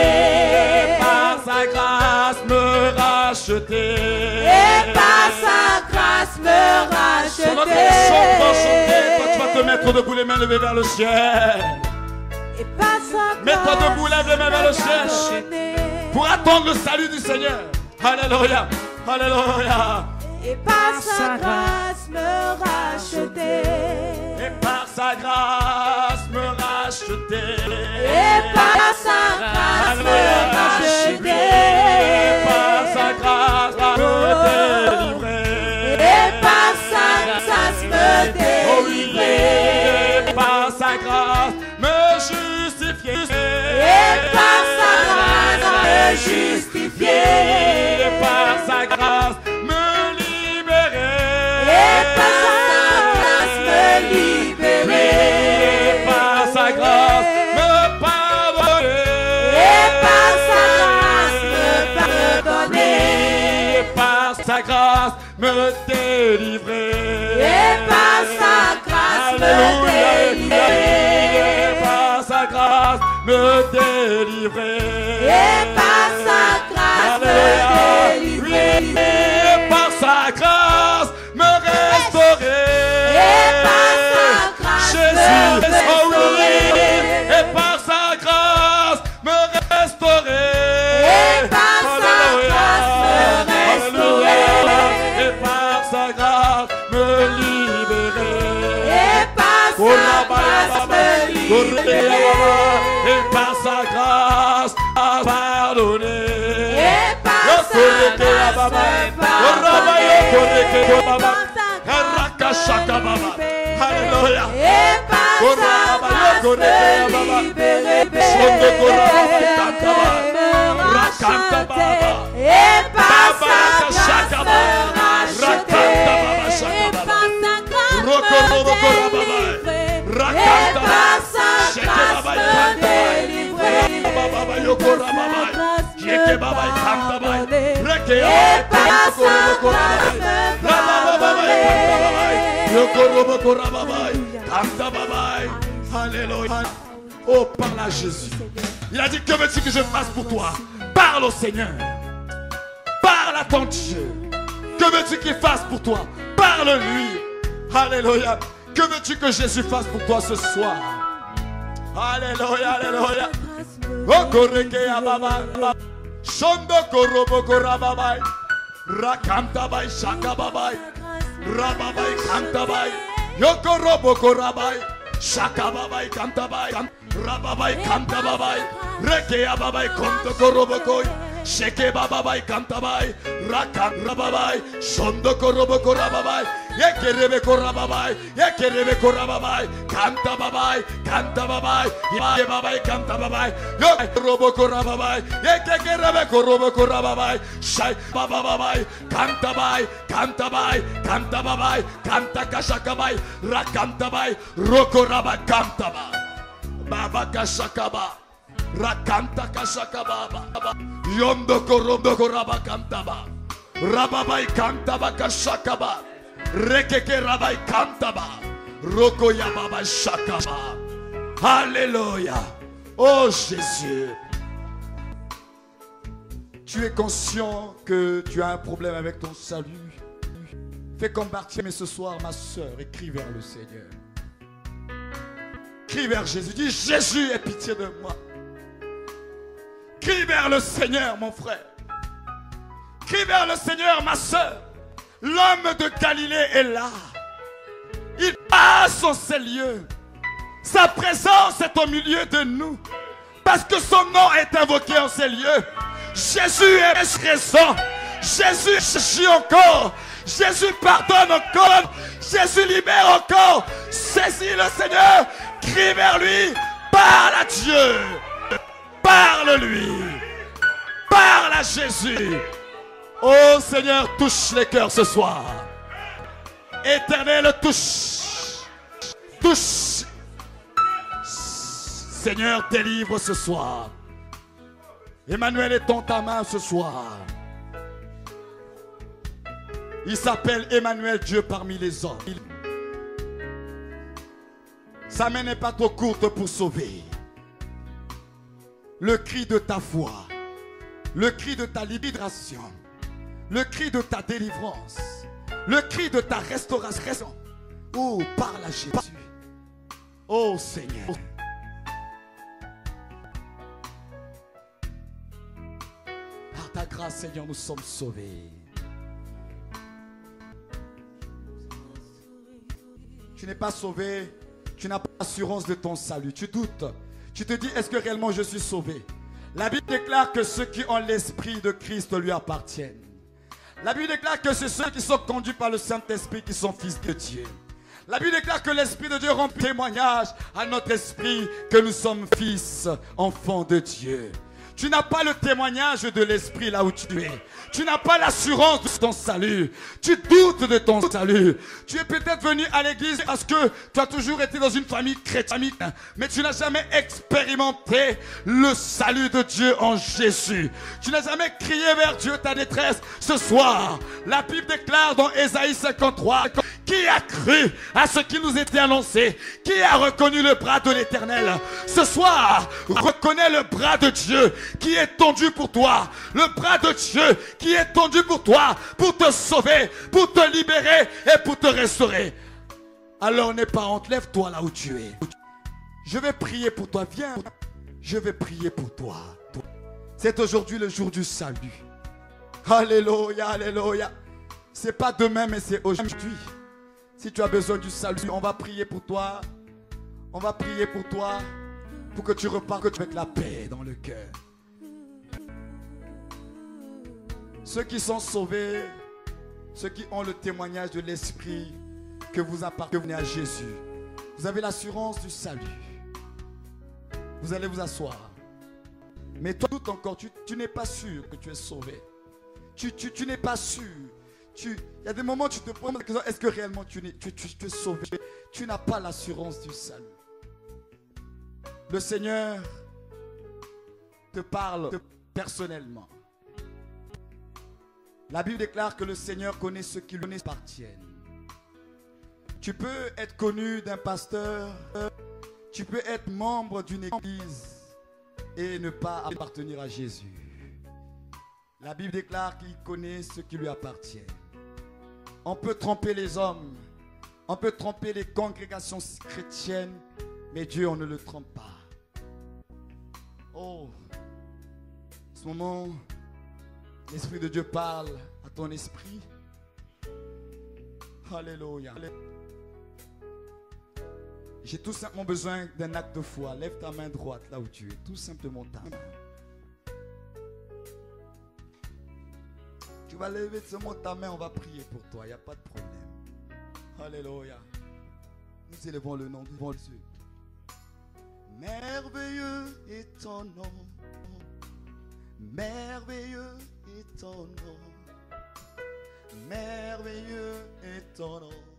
par sa grâce me racheter. Et par sa grâce me Sur notre racheter. chant, pour chanter, toi tu vas te mettre debout, les mains levées vers le ciel. Et par sa Mets-toi grâce debout, lève les mains vers le ciel. pardonner. Pour attendre le salut du Seigneur. Alléluia, alléluia. Et par sa grâce me racheter. Et par sa grâce me racheter. Et par sa grâce me racheter. Et par sa grâce me délivrer. Et par sa grâce me Oh oui, délivrer. et par sa grâce me justifier. Et par sa grâce me justifier. Et par sa grâce me libérer. Et par sa grâce me libérer. Et par sa grâce me pardonner. Et par sa grâce me pardonner. Et par sa grâce me délivrer. Et par sa grâce me délivrer. Et par sa grâce me délivrer. Et par sa grâce me délivrer. Et par sa grâce me restaurer. Et par sa grâce Jésus, me restaurer. et par sa grâce me restaurer. Et par sa grâce me restaurer. Et par sa grâce me libérer. Et par sa grâce me libérer. Et par sa grâce pardonner. Et par sa grâce me pardonner. Alléluia. Et par sa grâce me libérer. Me racheter. Et par sa grâce me racheter. Et par sa grâce me délivrer. Et par sa grâce me délivrer. Et par sa grâce me pardonner. Et par sa grâce me pardonner. Alléluia. Oh, parle à Jésus. Il a dit, que veux-tu que je fasse pour toi? Parle au Seigneur. Parle à ton Dieu. Que veux-tu qu'il fasse pour toi? Parle-lui. Alléluia. Que veux-tu que Jésus fasse pour toi ce soir? Alléluia, alléluia. Oh, koreke ababa. Shondo korobo korababai. Rakantabai shakababai. Rababai kantabai. Yokorobo korabai. Shakababai kantabai. Rababai kantababai. Rekea babai konto korobokoi. Sheke babai kantabai. Rakan rababai. Shondo koroboko rababai. Yekerebe korababai. Yekerebe korababai. Kantababai. Kantababai. Yebabai kantababai. Yoroboko rababai. Yekerebe koroboko rababai. Shai bababai. Kantabai. Kantabai. Kantababai. Kantakashakabai. Rakantabai. Rokoraba kantabai. Baba kashakaba. Rakanta kashakaba. Yondo korobo koraba kantaba. Rababai kantaba kashakaba. Rekeke rabai kantaba. Roko yababa shakaba. Alléluia. Oh Jésus. Tu es conscient que tu as un problème avec ton salut. Fais comme Bartimée ce soir, ma soeur, et crie vers le Seigneur. Crie vers Jésus. Dis, Jésus, aie pitié de moi. Crie vers le Seigneur, mon frère. Crie vers le Seigneur, ma soeur. L'homme de Galilée est là. Il passe en ces lieux. Sa présence est au milieu de nous. Parce que son nom est invoqué en ces lieux. Jésus est présent. Jésus agit encore. Jésus pardonne encore. Jésus libère encore. Saisis le Seigneur. Crie vers lui. Parle à Dieu. Parle-lui. Parle à Jésus. Oh Seigneur, touche les cœurs ce soir. Éternel, touche. Touche. Seigneur, délivre ce soir. Emmanuel est dans ta main ce soir. Il s'appelle Emmanuel, Dieu parmi les hommes. Sa main n'est pas trop courte pour sauver. Le cri de ta foi, le cri de ta libération, le cri de ta délivrance, le cri de ta restauration. Oh, parle à Jésus. Oh Seigneur. Par ta grâce, Seigneur, nous sommes sauvés. Tu n'es pas sauvé, tu n'as pas l'assurance de ton salut. Tu doutes. Tu te dis, est-ce que réellement je suis sauvé? La Bible déclare que ceux qui ont l'esprit de Christ lui appartiennent. La Bible déclare que c'est ceux qui sont conduits par le Saint-Esprit qui sont fils de Dieu. La Bible déclare que l'Esprit de Dieu rend témoignage à notre esprit que nous sommes fils, enfants de Dieu. Tu n'as pas le témoignage de l'Esprit là où tu es. Tu n'as pas l'assurance de ton salut. Tu doutes de ton salut. Tu es peut-être venu à l'église parce que tu as toujours été dans une famille chrétienne, mais tu n'as jamais expérimenté le salut de Dieu en Jésus. Tu n'as jamais crié vers Dieu ta détresse. Ce soir, la Bible déclare dans Ésaïe 53, qui a cru à ce qui nous était annoncé? Qui a reconnu le bras de l'Éternel? Ce soir, reconnais le bras de Dieu qui est tendu pour toi. Le bras de Dieu qui est tendu pour toi, pour te sauver, pour te libérer et pour te restaurer. Alors n'aie pas honte, lève-toi là où tu es. Je vais prier pour toi, viens. Je vais prier pour toi. C'est aujourd'hui le jour du salut. Alléluia, alléluia. C'est pas demain, mais c'est aujourd'hui. Si tu as besoin du salut, on va prier pour toi. On va prier pour toi, pour que tu repartes avec la paix dans le cœur. Ceux qui sont sauvés, ceux qui ont le témoignage de l'Esprit que vous appartenez à Jésus, vous avez l'assurance du salut. Vous allez vous asseoir. Mais toi, tout encore, tu n'es pas sûr que tu es sauvé. Tu n'es pas sûr. Il y a des moments où tu te poses la question, est-ce que réellement tu es sauvé? Tu n'as pas l'assurance du salut. Le Seigneur te parle personnellement. La Bible déclare que le Seigneur connaît ceux qui lui appartiennent. Tu peux être connu d'un pasteur, tu peux être membre d'une église et ne pas appartenir à Jésus. La Bible déclare qu'il connaît ceux qui lui appartiennent. On peut tromper les hommes, on peut tromper les congrégations chrétiennes, mais Dieu, on ne le trompe pas. Oh, en ce moment, l'Esprit de Dieu parle à ton esprit. Alléluia. J'ai tout simplement besoin d'un acte de foi. Lève ta main droite là où tu es. Tout simplement ta main. Tu vas lever seulement ta main. On va prier pour toi. Il n'y a pas de problème. Alléluia. Nous élevons le nom de Dieu. Merveilleux est ton nom. Merveilleux est ton nom. Merveilleux est ton nom.